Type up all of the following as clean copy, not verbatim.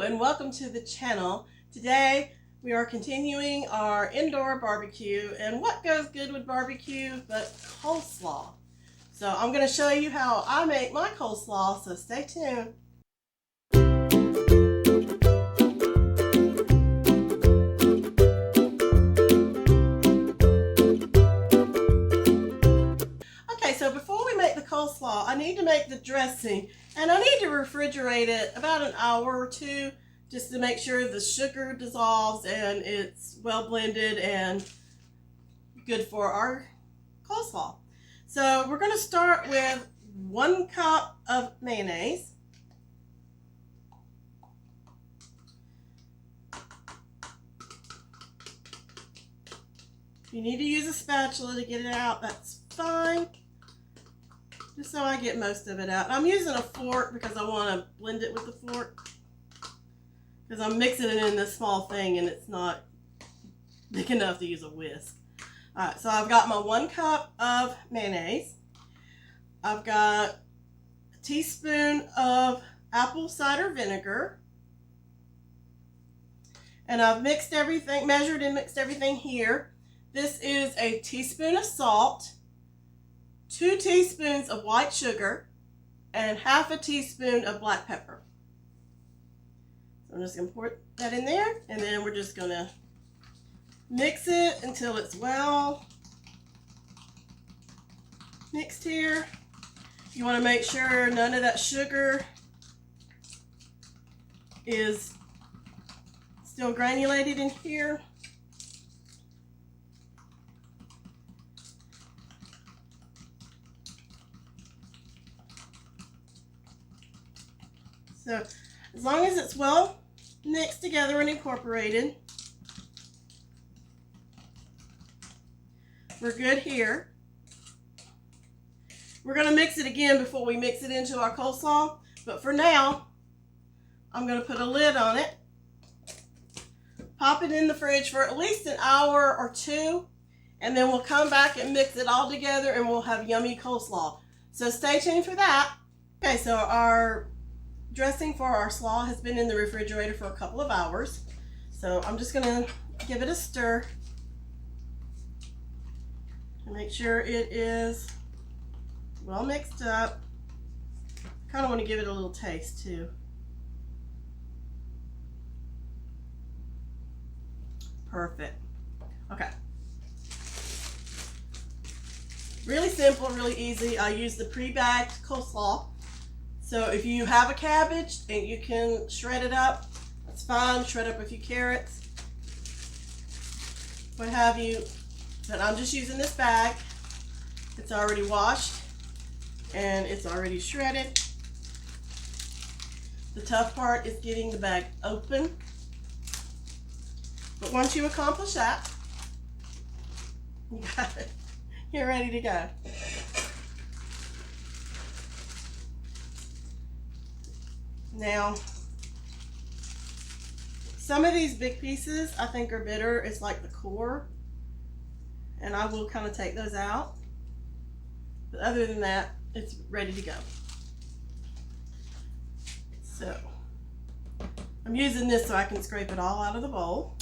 and welcome to the channel. Today we are continuing our indoor barbecue, and what goes good with barbecue but coleslaw. So I'm going to show you how I make my coleslaw, so stay tuned. Okay, so before we make the coleslaw, I need to make the dressing, and I need to refrigerate it about an hour or two just to make sure the sugar dissolves and it's well blended and good for our coleslaw. So we're going to start with 1 cup of mayonnaise. If you need to use a spatula to get it out, that's fine. Just so I get most of it out. I'm using a fork because I want to blend it with the fork. Because I'm mixing it in this small thing and it's not big enough to use a whisk. Alright, so I've got my 1 cup of mayonnaise. I've got a teaspoon of apple cider vinegar. And I've mixed everything, measured and mixed everything here. This is a teaspoon of salt, 2 teaspoons of white sugar, and half a teaspoon of black pepper. So I'm just going to pour that in there, and then we're just going to mix it until it's well mixed here. You want to make sure none of that sugar is still granulated in here. So as long as it's well mixed together and incorporated, we're good here. We're going to mix it again before we mix it into our coleslaw, but for now I'm going to put a lid on it, pop it in the fridge for at least an hour or two, and then we'll come back and mix it all together and we'll have yummy coleslaw. So stay tuned for that. Okay, so our dressing for our slaw has been in the refrigerator for a couple of hours. So I'm just going to give it a stir to make sure it is well mixed up. Kind of want to give it a little taste too. Perfect. Okay. Really simple, really easy. I use the pre-bagged coleslaw. So if you have a cabbage and you can shred it up, that's fine. Shred up a few carrots, what have you. But I'm just using this bag. It's already washed and it's already shredded. The tough part is getting the bag open. But once you accomplish that, you got it. You're ready to go. Now, some of these big pieces I think are bitter. It's like the core, and I will kind of take those out. But other than that, it's ready to go. So, I'm using this so I can scrape it all out of the bowl.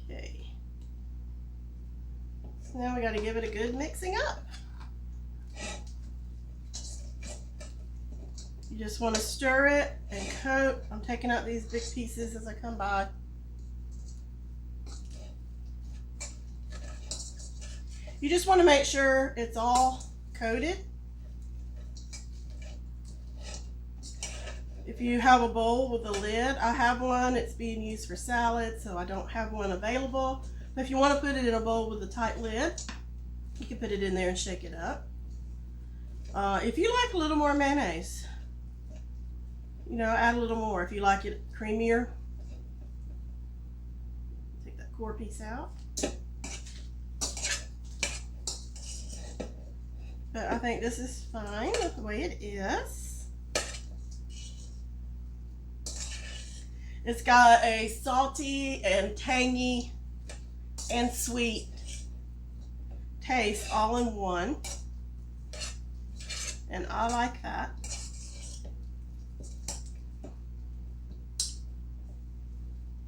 Okay, so now we got to give it a good mixing up. You just want to stir it and coat. I'm taking out these big pieces as I come by. You just want to make sure it's all coated. If you have a bowl with a lid, I have one. It's being used for salad, so I don't have one available. But if you want to put it in a bowl with a tight lid, you can put it in there and shake it up. If you like a little more mayonnaise, you know, add a little more. If you like it creamier, take that core piece out. But I think this is fine with the way it is. It's got a salty and tangy and sweet taste all in one. And I like that.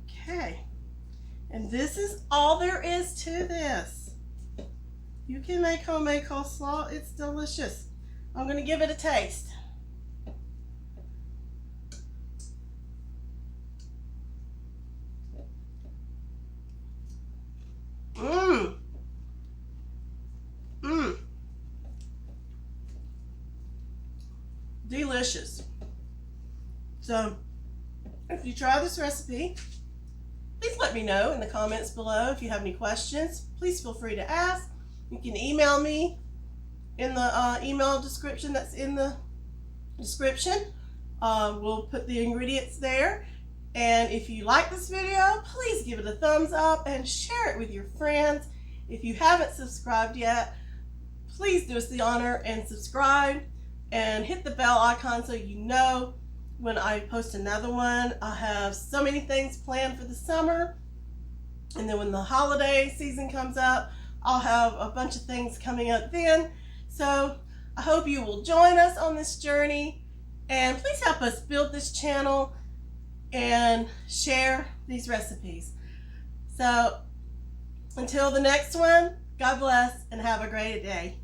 Okay. And this is all there is to this. You can make homemade coleslaw. It's delicious. I'm going to give it a taste. Mmm. Mmm. Delicious. So, if you try this recipe, please let me know in the comments below. If you have any questions, please feel free to ask. You can email me in the email description that's in the description. We'll put the ingredients there. And if you like this video, please give it a thumbs up and share it with your friends. If you haven't subscribed yet, please do us the honor and subscribe and hit the bell icon so you know when I post another one. I have so many things planned for the summer, and then when the holiday season comes up, I'll have a bunch of things coming up then. So I hope you will join us on this journey, and please help us build this channel and share these recipes. So until the next one, God bless and have a great day.